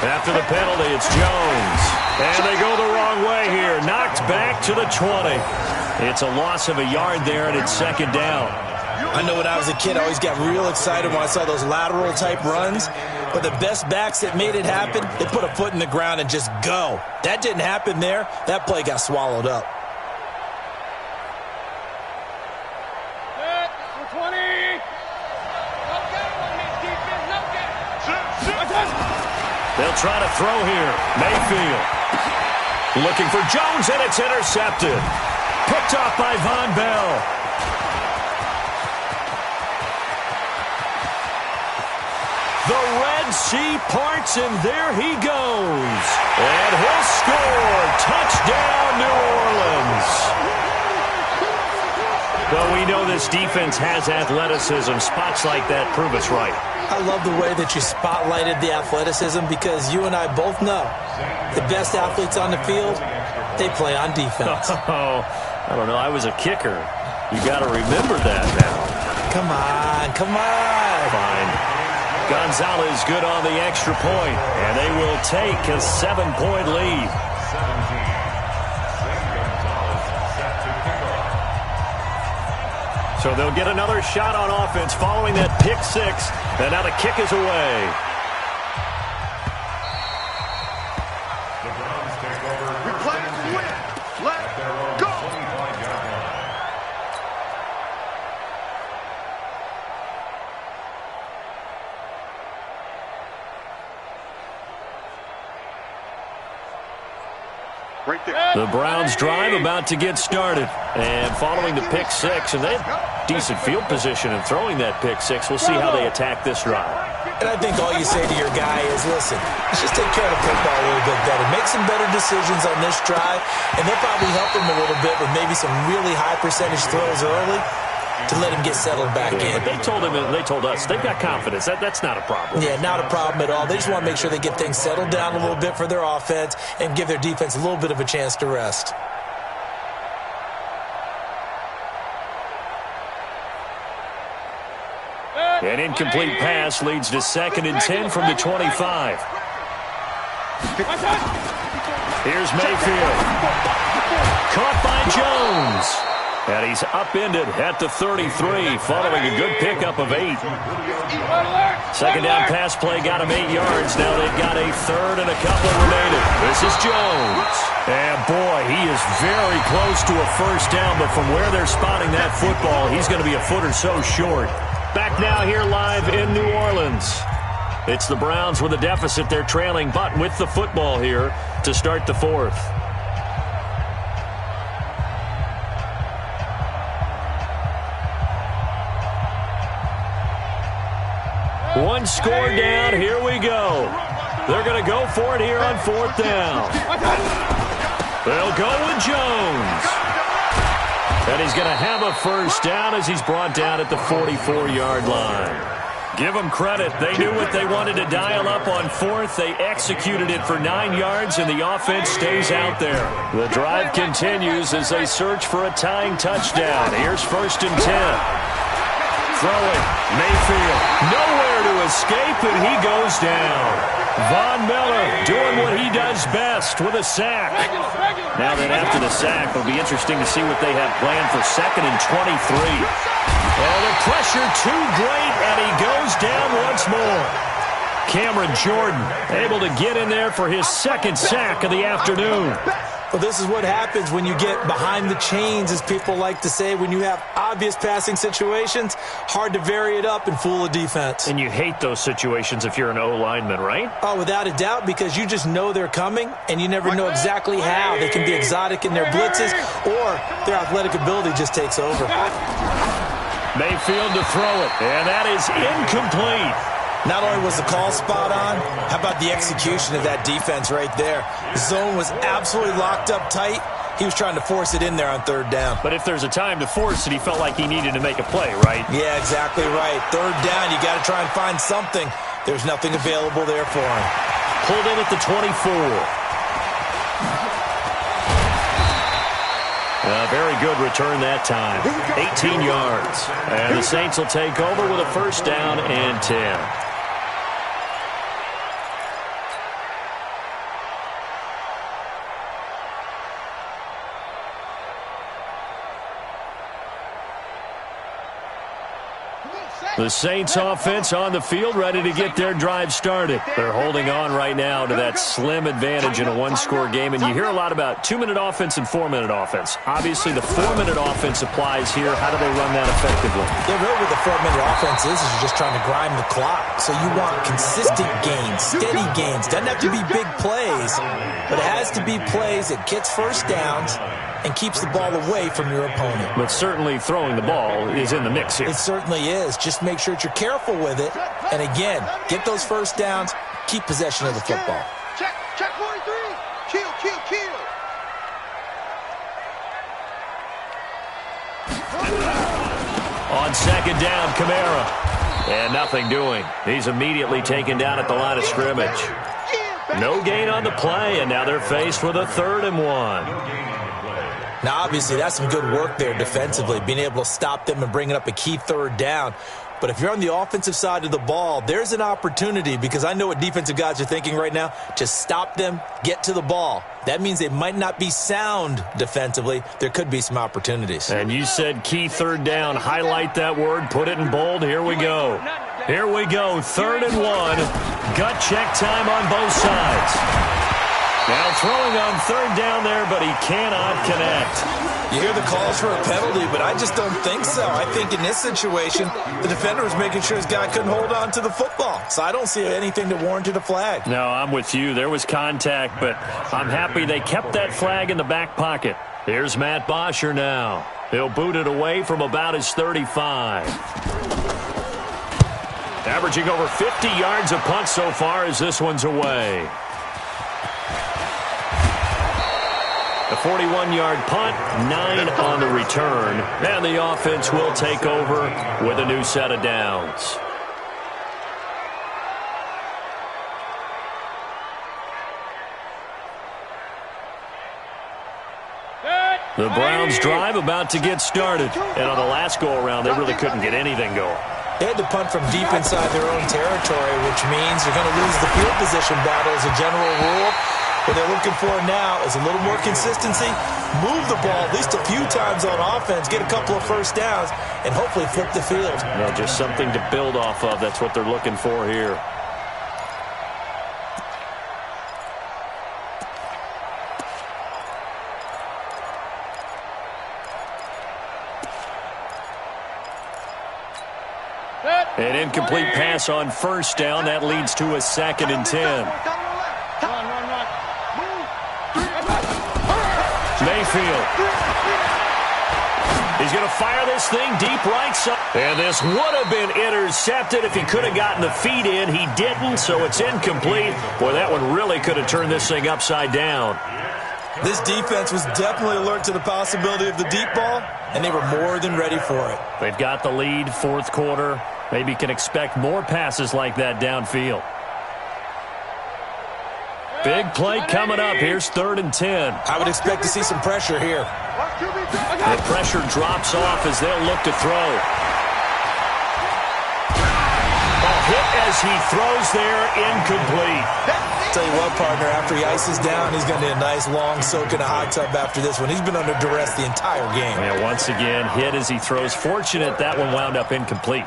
After the penalty, it's Jones. And they go the wrong way here. Knocked back to the 20. It's a loss of a yard there, and it's second down. I know when I was a kid, I always got real excited when I saw those lateral-type runs. But the best backs that made it happen, they put a foot in the ground and just go. That didn't happen there. That play got swallowed up. They'll try to throw here. Mayfield looking for Jones, and it's intercepted. Picked off by Von Bell. The Red Sea parts, and there he goes. And he'll score. Touchdown, New Orleans. Well, we know this defense has athleticism. Spots like that prove us right. I love the way that you spotlighted the athleticism because you and I both know the best athletes on the field, they play on defense. Oh, I don't know. I was a kicker. You got to remember that now. Come on, come on. Fine. Gonzalez good on the extra point, and they will take a 7-point lead. 17. Gonzalez set to kick off. So they'll get another shot on offense following that pick six. And now the kick is away. The Browns take over. We play to win. Let's go. 25-yard line. Right there. The Browns drive about to get started. And following the pick six, and they have decent field position in throwing that pick six. We'll see how they attack this drive. And I think all you say to your guy is, listen, let's just take care of the football a little bit better. Make some better decisions on this drive, and they'll probably help him a little bit with maybe some really high percentage throws early to let him get settled back in. But they told him, and they told us, they've got confidence. That's not a problem. Yeah, not a problem at all. They just want to make sure they get things settled down a little bit for their offense and give their defense a little bit of a chance to rest. An incomplete pass leads to 2nd and 10 from the 25. Here's Mayfield. Caught by Jones. And he's upended at the 33 following a good pickup of 8. Second down pass play got him 8 yards. Now they've got a 3rd and a couple remaining. This is Jones. And boy, he is very close to a first down, but from where they're spotting that football, he's going to be a foot or so short. Back now here live in New Orleans. It's the Browns with a deficit. They're trailing, but with the football here to start the 4th. One score down. Here we go. They're going to go for it here on 4th down. They'll go with Jones. And he's going to have a first down as he's brought down at the 44-yard line. Give them credit. They knew what they wanted to dial up on 4th. They executed it for 9 yards, and the offense stays out there. The drive continues as they search for a tying touchdown. Here's 1st and 10. Throwing. Mayfield. Nowhere to escape, and he goes down. Von Miller doing what he does best with a sack. Now then, after the sack, it'll be interesting to see what they have planned for 2nd and 23. Oh, the pressure too great, and he goes down once more. Cameron Jordan able to get in there for his 2nd sack of the afternoon. Well, this is what happens when you get behind the chains, as people like to say. When you have obvious passing situations, hard to vary it up and fool a defense. And you hate those situations if you're an O-lineman, right? Oh, without a doubt, because you just know they're coming, and you never know exactly how. They can be exotic in their blitzes, or their athletic ability just takes over. Mayfield to throw it, and that is incomplete. Not only was the call spot on, how about the execution of that defense right there? The zone was absolutely locked up tight. He was trying to force it in there on 3rd down. But if there's a time to force it, he felt like he needed to make a play, right? Yeah, exactly right. 3rd down, you got to try and find something. There's nothing available there for him. Pulled in at the 24. A very good return that time. 18 yards. And the Saints will take over with a 1st down and 10. The Saints offense on the field, ready to get their drive started. They're holding on right now to that slim advantage in a one-score game, and you hear a lot about 2-minute offense and 4-minute offense. Obviously, the 4-minute offense applies here. How do they run that effectively? Yeah, really what the 4-minute offense is you're just trying to grind the clock. So you want consistent gains, steady gains. Doesn't have to be big plays, but it has to be plays that gets first downs and keeps the ball away from your opponent. But certainly throwing the ball is in the mix here. It certainly is. Just make sure that you're careful with it. And again, get those first downs, keep possession of the football. Check 43. Kill. On second down, Kamara. And nothing doing. He's immediately taken down at the line of scrimmage. No gain on the play, and now they're faced with a 3rd and 1. Now, obviously, that's some good work there defensively, being able to stop them and bringing up a key 3rd down. But if you're on the offensive side of the ball, there's an opportunity, because I know what defensive guys are thinking right now. Just stop them, get to the ball. That means they might not be sound defensively. There could be some opportunities. And you said key 3rd down. Highlight that word. Put it in bold. Here we go. Here we go. 3rd and 1. Gut check time on both sides. Now throwing on 3rd down there, but he cannot connect. You hear the calls for a penalty, but I just don't think so. I think in this situation, the defender was making sure his guy couldn't hold on to the football. So I don't see anything that warranted a flag. No, I'm with you. There was contact, but I'm happy they kept that flag in the back pocket. Here's Matt Bosher now. He'll boot it away from about his 35. Averaging over 50 yards a punt so far as this one's away. A 41-yard punt, 9 on the return, and the offense will take over with a new set of downs. The Browns drive about to get started, and on the last go-around, they really couldn't get anything going. They had to punt from deep inside their own territory, which means they're going to lose the field position battle as a general rule. What they're looking for now is a little more consistency, move the ball at least a few times on offense, get a couple of first downs, and hopefully flip the field. Well, just something to build off of. That's what they're looking for here. An incomplete pass on first down. That leads to a 2nd and 10. Mayfield. He's going to fire this thing deep right side. And this would have been intercepted if he could have gotten the feet in. He didn't, so it's incomplete. Boy, that one really could have turned this thing upside down. This defense was definitely alert to the possibility of the deep ball, and they were more than ready for it. They've got the lead, 4th quarter. Maybe can expect more passes like that downfield. Big play coming up. Here's 3rd and 10. I would expect to see some pressure here. The pressure drops off as they'll look to throw. A hit as he throws there, incomplete. Tell you what, partner, after he ices down, he's going to need a nice long soak in a hot tub after this one. He's been under duress the entire game. Yeah, once again, hit as he throws. Fortunate that one wound up incomplete.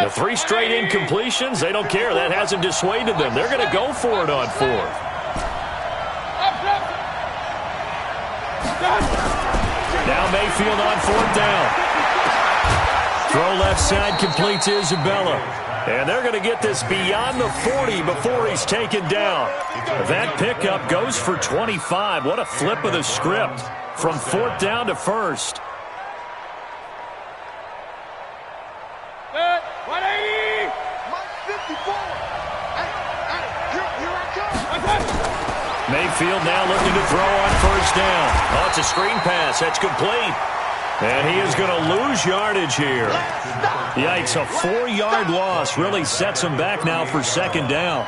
The 3 straight incompletions, they don't care. That hasn't dissuaded them. They're going to go for it on 4th. Now Mayfield on 4th down. Throw left side completes Isabella. And they're going to get this beyond the 40 before he's taken down. That pickup goes for 25. What a flip of the script from 4th down to 1st. Mayfield now looking to throw on 1st down. Oh, it's a screen pass. That's complete. And he is going to lose yardage here. Yikes, a 4-yard loss really sets him back now for 2nd down.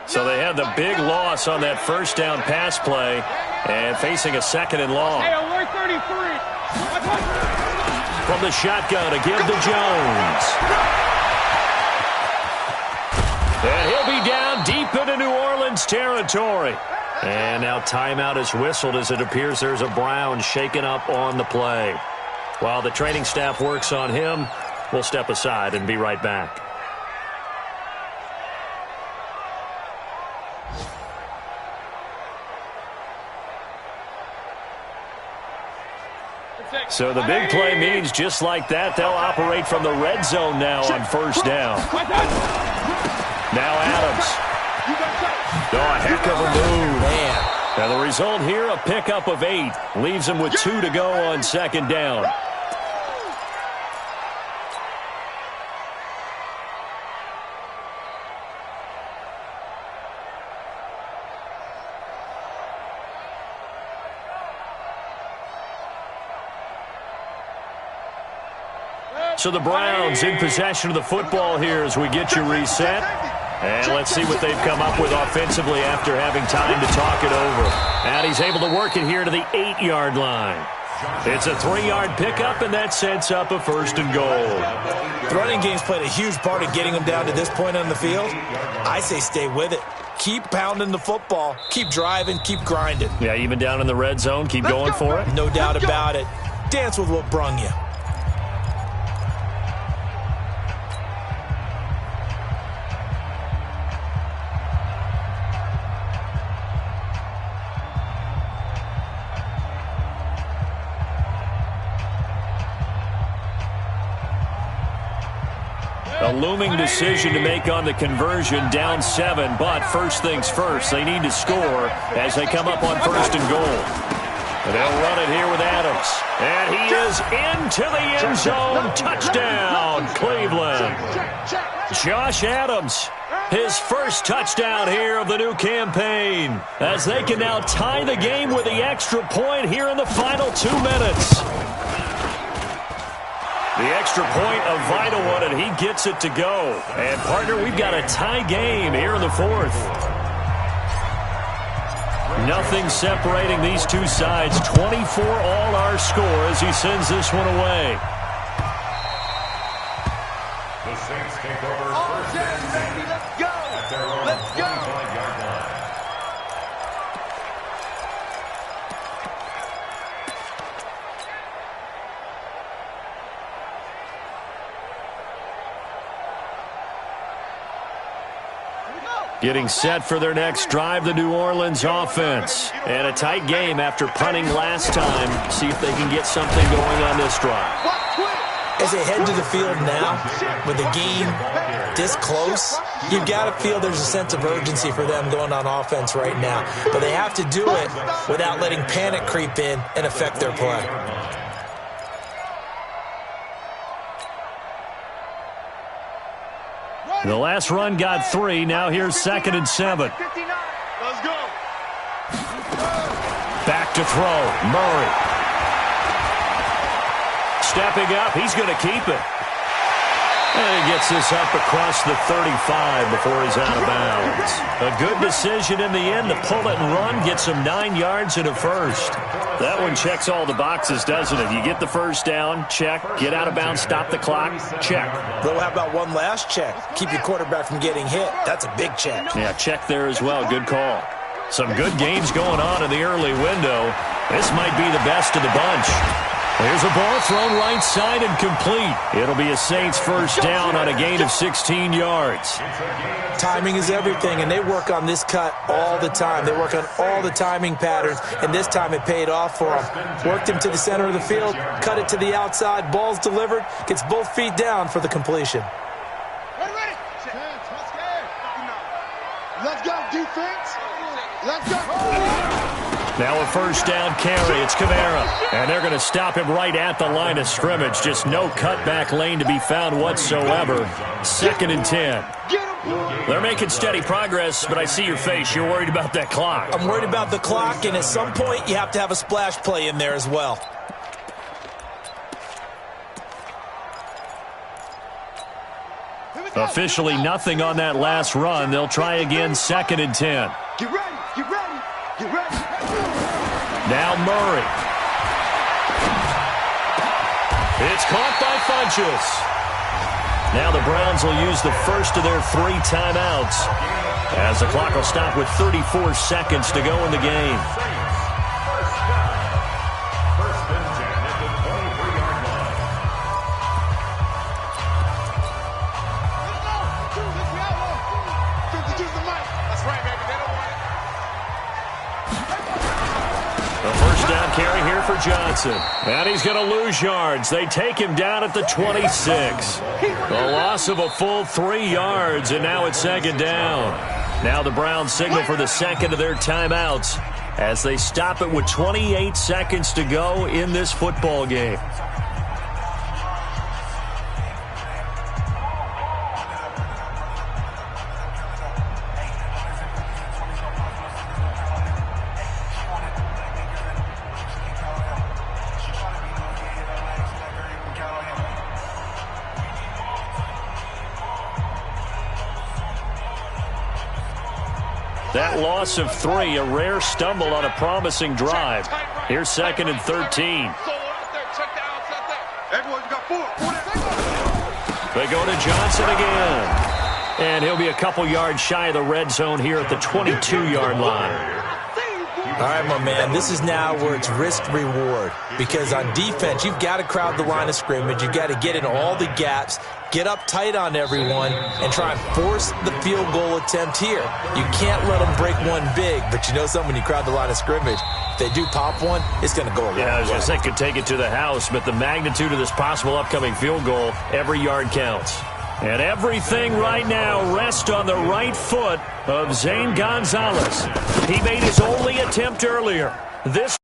So they had the big loss on that 1st down pass play and facing a 2nd and long. From the shotgun to give to Jones. And he'll be down deep into New Orleans territory. And now timeout is whistled as it appears there's a Brown shaken up on the play. While the training staff works on him, we'll step aside and be right back. So the big play means just like that, they'll operate from the red zone now on first down. Now Adams. Oh, a heck of a move. Man. And the result here, a pickup of 8. Leaves him with 2 to go on second down. So the Browns in possession of the football here as we get you reset. And let's see what they've come up with offensively after having time to talk it over. And he's able to work it here to the 8-yard line. It's a 3-yard pickup, and that sets up a first and goal. The running game's played a huge part of getting them down to this point on the field. I say stay with it. Keep pounding the football. Keep driving. Keep grinding. Yeah, even down in the red zone, keep going for it. No doubt about it. Dance with what brung you. A looming decision to make on the conversion, down 7, but first things first, they need to score as they come up on first and goal. And they'll run it here with Adams. And he is into the end zone. Touchdown, Cleveland. Josh Adams, his first touchdown here of the new campaign, as they can now tie the game with the extra point here in the final 2 minutes. The extra point, a vital one, and he gets it to go. And, partner, we've got a tie game here in the 4th. Nothing separating these two sides. 24 all our score as he sends this one away. The Saints take over first and 10. Let's go! At their own 25-yard line. Getting set for their next drive, the New Orleans offense. And a tight game after punting last time. See if they can get something going on this drive. As they head to the field now, with the game this close, you've got to feel there's a sense of urgency for them going on offense right now. But they have to do it without letting panic creep in and affect their play. The last run got 3. Now here's 2nd and 7. Let's go. Back to throw. Murray. Stepping up. He's going to keep it. And he gets this up across the 35 before he's out of bounds. A good decision in the end to pull it and run. Gets him 9 yards and a first. That one checks all the boxes, doesn't it? You get the first down, check. Get out of bounds, stop the clock, check. Though how about one last check? Keep your quarterback from getting hit. That's a big check. Yeah, check there as well. Good call. Some good games going on in the early window. This might be the best of the bunch. There's a ball thrown right side and complete. It'll be a Saints first down on a gain of 16 yards. Timing is everything, and they work on this cut all the time. They work on all the timing patterns, and this time it paid off for them. Worked him to the center of the field, cut it to the outside, ball's delivered, gets both feet down for the completion. Ready? Let's go, defense. Let's go. Now a first down carry. It's Kamara. And they're going to stop him right at the line of scrimmage. Just no cutback lane to be found whatsoever. 2nd and 10. They're making steady progress, but I see your face. You're worried about that clock. I'm worried about the clock, and at some point you have to have a splash play in there as well. Officially nothing on that last run. They'll try again, 2nd and 10. Get ready, get ready, get ready. Now Murray. It's caught by Funchess. Now the Browns will use the first of their 3 timeouts as the clock will stop with 34 seconds to go in the game. First and 10 at the 23-yard line. here for Johnson. And he's going to lose yards. They take him down at the 26. A loss of a full 3 yards, and now it's second down. Now the Browns signal for the second of their timeouts as they stop it with 28 seconds to go in this football game. That loss of 3, a rare stumble on a promising drive. Here's second and 13. They go to Johnson again. And he'll be a couple yards shy of the red zone here at the 22-yard line. All right, my man, this is now where it's risk-reward. Because on defense, you've got to crowd the line of scrimmage. You've got to get in all the gaps, get up tight on everyone, and try and force the field goal attempt here. You can't let them break one big, but you know something, when you crowd the line of scrimmage, if they do pop one, it's going to go a long way. Yeah, I was going to say could take it to the house, but the magnitude of this possible upcoming field goal, every yard counts. And everything right now rests on the right foot of Zane Gonzalez. He made his only attempt earlier. This